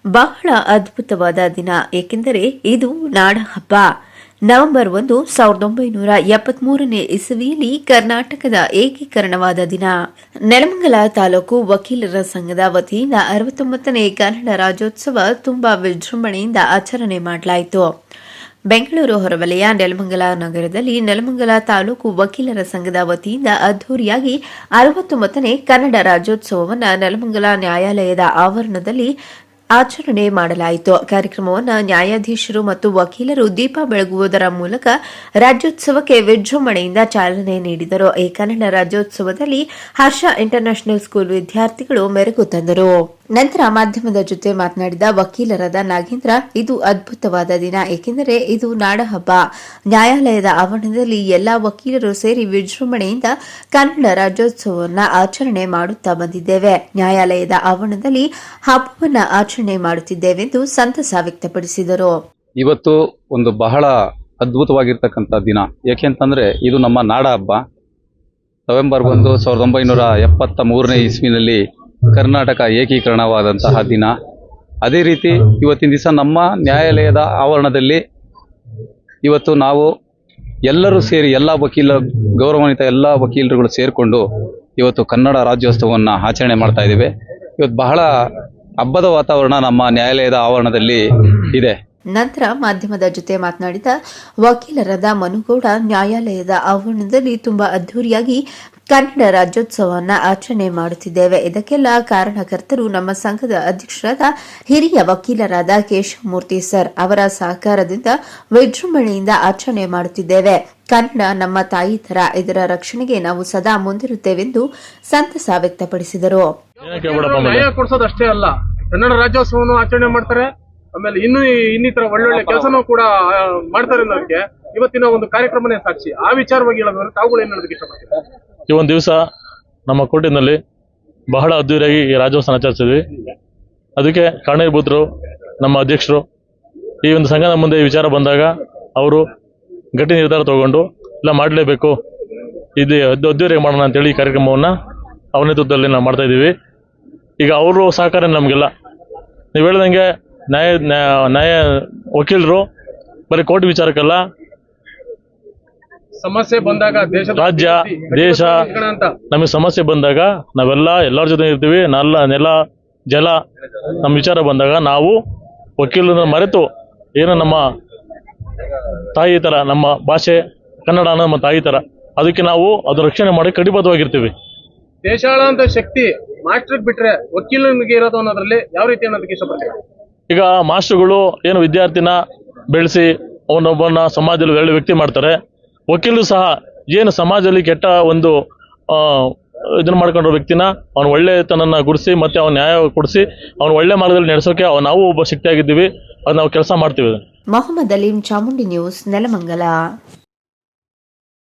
ಬಹಳ ಅದ್ಭುತವಾದ ದಿನ, ಏಕೆಂದರೆ ಇದು ನಾಡಹಬ್ಬ. ನವೆಂಬರ್ 1, 1973ನೇ ಇಸವಿಯಲ್ಲಿ ಕರ್ನಾಟಕದ ಏಕೀಕರಣವಾದ ದಿನ. ನೆಲಮಂಗಲ ತಾಲೂಕು ವಕೀಲರ ಸಂಘದ ವತಿಯಿಂದ 69ನೇ ಕನ್ನಡ ರಾಜ್ಯೋತ್ಸವ ತುಂಬಾ ವಿಜೃಂಭಣೆಯಿಂದ ಆಚರಣೆ ಮಾಡಲಾಯಿತು. ಬೆಂಗಳೂರು ಹೊರವಲಯ ನೆಲಮಂಗಲ ನಗರದಲ್ಲಿ ನೆಲಮಂಗಲ ತಾಲೂಕು ವಕೀಲರ ಸಂಘದ ವತಿಯಿಂದ ಅದ್ದೂರಿಯಾಗಿ 69ನೇ ಕನ್ನಡ ರಾಜ್ಯೋತ್ಸವವನ್ನು ನೆಲಮಂಗಲ ನ್ಯಾಯಾಲಯದ ಆವರಣದಲ್ಲಿ ಆಚರಣೆ ಮಾಡಲಾಯಿತು. ಕಾರ್ಯಕ್ರಮವನ್ನು ನ್ಯಾಯಾಧೀಶರು ಮತ್ತು ವಕೀಲರು ದೀಪ ಬೆಳಗುವುದರ ಮೂಲಕ ರಾಜ್ಯೋತ್ಸವಕ್ಕೆ ವಿಜೃಂಭಣೆಯಿಂದ ಚಾಲನೆ ನೀಡಿದರು. ಈ ಕನ್ನಡ ರಾಜ್ಯೋತ್ಸವದಲ್ಲಿ ಹರ್ಷ ಇಂಟರ್ನ್ಯಾಷನಲ್ ಸ್ಕೂಲ್ ವಿದ್ಯಾರ್ಥಿಗಳು ಮೆರುಗು ತಂದರು. ನಂತರ ಮಾಧ್ಯಮದ ಜೊತೆ ಮಾತನಾಡಿದ ವಕೀಲರಾದ ನಾಗೇಂದ್ರ, ಇದು ಅದ್ಭುತವಾದ ದಿನ, ಏಕೆಂದರೆ ಇದು ನಾಡಹಬ್ಬ. ನ್ಯಾಯಾಲಯದ ಆವರಣದಲ್ಲಿ ಎಲ್ಲಾ ವಕೀಲರು ಸೇರಿ ವಿಜೃಂಭಣೆಯಿಂದ ಕನ್ನಡ ರಾಜ್ಯೋತ್ಸವವನ್ನು ಆಚರಣೆ ಮಾಡುತ್ತಾ ಬಂದಿದ್ದೇವೆ. ನ್ಯಾಯಾಲಯದ ಆವರಣದಲ್ಲಿ ಹಬ್ಬವನ್ನು ಆಚರಣೆ ಮಾಡುತ್ತಿದ್ದೇವೆಂದು ಸಂತಸ ವ್ಯಕ್ತಪಡಿಸಿದರು. ಇವತ್ತು ಒಂದು ಬಹಳ ಅದ್ಭುತವಾಗಿರ್ತಕ್ಕಂಥ ದಿನ, ಏಕೆಂತಂದ್ರೆ ಇದು ನಮ್ಮ ನಾಡ ಹಬ್ಬ. ನವೆಂಬರ್ 1, 1973ನೇ ಇಸ್ವಿನಲ್ಲಿ ಕರ್ನಾಟಕ ಏಕೀಕರಣವಾದಂತಹ ದಿನ. ಅದೇ ರೀತಿ ಇವತ್ತಿನ ದಿವಸ ನಮ್ಮ ನ್ಯಾಯಾಲಯದ ಆವರಣದಲ್ಲಿ ಇವತ್ತು ನಾವು ಎಲ್ಲರೂ ಸೇರಿ ಗೌರವಾನ್ವಿತ ಎಲ್ಲ ವಕೀಲರುಗಳು ಸೇರಿಕೊಂಡು ಇವತ್ತು ಕನ್ನಡ ರಾಜ್ಯೋತ್ಸವವನ್ನು ಆಚರಣೆ ಮಾಡ್ತಾ ಇದ್ದೇವೆ. ಇವತ್ತು ಬಹಳ ಹಬ್ಬದ ವಾತಾವರಣ ನಮ್ಮ ನ್ಯಾಯಾಲಯದ ಆವರಣದಲ್ಲಿ ಇದೆ. ನಂತರ ಮಾಧ್ಯಮದ ಜೊತೆ ಮಾತನಾಡಿದ ವಕೀಲರಾದ ಮನುಗೌಡ, ನ್ಯಾಯಾಲಯದ ಆವರಣದಲ್ಲಿ ತುಂಬಾ ಅದ್ದೂರಿಯಾಗಿ ಕನ್ನಡ ರಾಜ್ಯೋತ್ಸವವನ್ನು ಆಚರಣೆ ಮಾಡುತ್ತಿದ್ದೇವೆ. ಇದಕ್ಕೆಲ್ಲ ಕಾರಣಕರ್ತರು ನಮ್ಮ ಸಂಘದ ಅಧ್ಯಕ್ಷರಾದ ಹಿರಿಯ ವಕೀಲರಾದ ಕೇಶವಮೂರ್ತಿ ಸರ್ ಅವರ ಸಹಕಾರದಿಂದ ವಿಜೃಂಭಣೆಯಿಂದ ಆಚರಣೆ ಮಾಡುತ್ತಿದ್ದೇವೆ. ಕನ್ನಡ ನಮ್ಮ ತಾಯಿ ತರ, ಇದರ ರಕ್ಷಣೆಗೆ ನಾವು ಸದಾ ಮುಂದಿರುತ್ತೇವೆಂದು ಸಂತಸ ವ್ಯಕ್ತಪಡಿಸಿದರು. ನ್ಯಾಯ ಕೊಡಿಸೋದಷ್ಟೇ ಅಲ್ಲ, ಕನ್ನಡ ರಾಜ್ಯೋತ್ಸವವನ್ನು ಆಚರಣೆ ಮಾಡ್ತಾರೆ. ಆಮೇಲೆ ಇನ್ನಿತರ ಒಳ್ಳೊಳ್ಳೆ ಕೆಲಸನೂ ಕೂಡ ಮಾಡ್ತಾರೆ ಅನ್ನೋದಕ್ಕೆ ಇವತ್ತಿನ ಒಂದು ಕಾರ್ಯಕ್ರಮನೇ ಸಾಕ್ಷಿ. ಆ ವಿಚಾರವಾಗಿ ಹೇಳೋದಾದ್ರೆ ತಾವುಗಳು ಏನ್ ಹೇಳೋದಕ್ಕೆ ಇಷ್ಟಪಡ್ತೀರಾ? ಈ ಒಂದು ದಿವಸ ನಮ್ಮ ಕೋರ್ಟಿನಲ್ಲಿ ಬಹಳ ಅದ್ದೂರಿಯಾಗಿ ಈ ರಾಜ್ಯೋತ್ಸವ ಆಚರಿಸಿದ್ವಿ. ಅದಕ್ಕೆ ಕಾರಣೀಭೂತರು ನಮ್ಮ ಅಧ್ಯಕ್ಷರು. ಈ ಒಂದು ಸಂಘದ ಮುಂದೆ ಈ ವಿಚಾರ ಬಂದಾಗ ಅವರು ಗಟ್ಟಿ ನಿರ್ಧಾರ ತಗೊಂಡು ಇಲ್ಲ ಮಾಡಲೇಬೇಕು, ಇದು ಅದ್ದೂರಿಯಾಗಿ ಮಾಡೋಣ ಅಂತೇಳಿ ಈ ಕಾರ್ಯಕ್ರಮವನ್ನು ಅವರ ನೇತೃತ್ವದಲ್ಲಿ ನಾವು ಮಾಡ್ತಾ ಇದ್ದೀವಿ. ಈಗ ಅವರು ಸಹಕಾರ ನಮಗೆಲ್ಲ. ನೀವು ಹೇಳ್ದಂಗೆ ನ್ಯಾಯ ವಕೀಲರು ಬರೀ ಕೋರ್ಟ್ ವಿಚಾರಕ್ಕಲ್ಲ, ಸಮಸ್ಯೆ ಬಂದಾಗ ರಾಜ್ಯ ದೇಶ ನಮಗೆ ಸಮಸ್ಯೆ ಬಂದಾಗ ಎಲ್ಲರ ಜೊತೆ ಇರ್ತೀವಿ. ನೆಲ ಜಲ ನಮ್ಮ ವಿಚಾರ ಬಂದಾಗ ನಾವು ವಕೀಲರನ್ನ ಮರೆತು ಏನು ನಮ್ಮ ತಾಯಿ ತರ, ನಮ್ಮ ಭಾಷೆ ಕನ್ನಡ ಅನ್ನೋ ನಮ್ಮ ತಾಯಿ ತರ, ಅದಕ್ಕೆ ನಾವು ಅದು ರಕ್ಷಣೆ ಮಾಡಿ ಕಟಿಬದ್ಧವಾಗಿರ್ತೀವಿ. ದೇಶಾಳಂತ ಶಕ್ತಿ ಮಾಸ್ಟರ್ ಬಿಟ್ರೆ ವಕೀಲನಿಗೆ ಇರೋದು ಅನ್ನೋದ್ರಲ್ಲಿ ಯಾವ ರೀತಿ ಅನ್ನೋದಕ್ಕೆ ಇಷ್ಟಪಡ್ತೀವಿ? ಈಗ ಮಾಸ್ಟರ್ಗಳು ಏನು ವಿದ್ಯಾರ್ಥಿನ ಬೆಳೆಸಿ ಅವನೊಬ್ಬನ ಸಮಾಜದಲ್ಲಿ ಒಳ್ಳೆ ವ್ಯಕ್ತಿ ಮಾಡ್ತಾರೆ. ವಕೀಲರು ಸಹ ಏನು ಸಮಾಜದಲ್ಲಿ ಕೆಟ್ಟ ಒಂದು ಇದನ್ನ ಮಾಡ್ಕೊಂಡಿರೋ ವ್ಯಕ್ತಿನ ಅವನು ಒಳ್ಳೆತನನ್ನ ಗುಡಿಸಿ ಮತ್ತೆ ಅವನ ನ್ಯಾಯ ಕೊಡಿಸಿ ಅವನು ಒಳ್ಳೆ ಮಾರ್ಗದಲ್ಲಿ ನಡೆಸೋಕೆ ನಾವು ಒಬ್ಬ ಶಕ್ತಿಯಾಗಿದ್ದೀವಿ. ಅದು ನಾವು ಕೆಲಸ ಮಾಡ್ತೀವಿ. ಮೊಹಮ್ಮದ್ ಅಲೀಂ, ಚಾಮುಂಡಿ ನ್ಯೂಸ್, ನೆಲಮಂಗಲ.